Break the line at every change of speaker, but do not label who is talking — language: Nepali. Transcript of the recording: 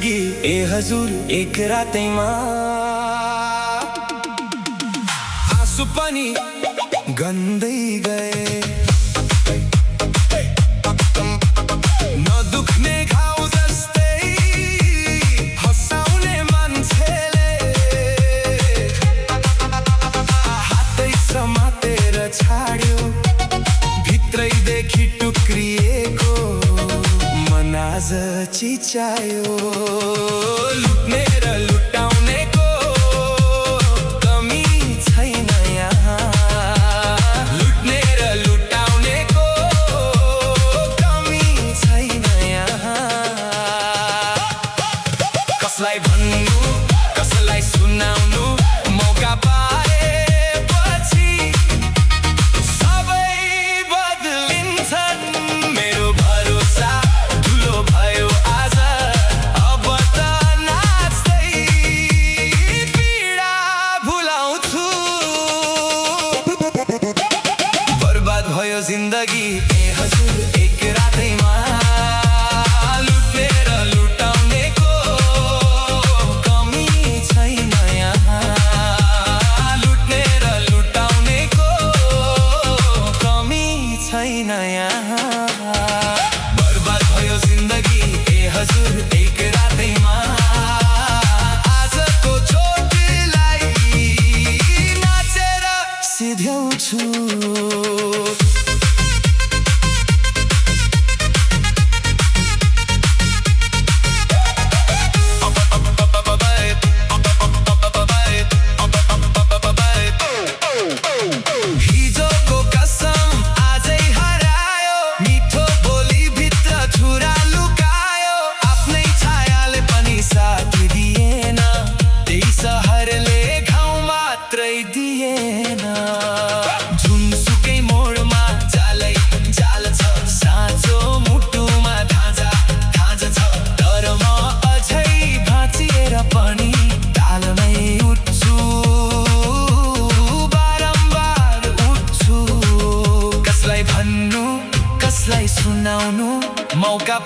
जिन्दगी ए हजुर एक रातैमा आँसु पनि गन्दै गए नदुख्ने घाउ जस्तै हँसाउने मान्छेले हातै समातेर छाड्यो भित्रैदेखि टुक्रिएको मन आज चिच्यायो लुट्ने र लुटाउनेको कमी छैन यहाँ लुट्ने र लुटाउनेको कमी छैन यहाँ कसलाई भन्नु कसलाई सुनाउनु मौका पाएपछि सबै बदलिन्छन् मेरो भरोसा ठुलो भयो आज अब त नाच्दै पीडा भुलाउँछु बर्बाद भयो जिन्दगी ए हजुर एक रातैमा लुट्ने र लुटाउनेको कमी छैन यहाँ लुट्ने र लुटाउनेको कमी छैन यहाँ बर्बाद भयो जिन्दगी ए हजुर एक रातैमा आजको चोटलाई नाचेर सिध्याउँछु हिजोको कसम आजै हरायो मिठो बोलीभित्र छुरा लुकायो आफ्नै छायाले पनि साथ दिएन त्यही सहरले घाउ मात्रै दिएन जुनसुकै मोडमा जालै जाल छ साँचो मुटुमा धाजा धाजा छ तर म अझै भाँचिएर पनि तालमै उठ्छु बारम्बार उठ्छु कसलाई भन्नु कसलाई सुनाउनु मौका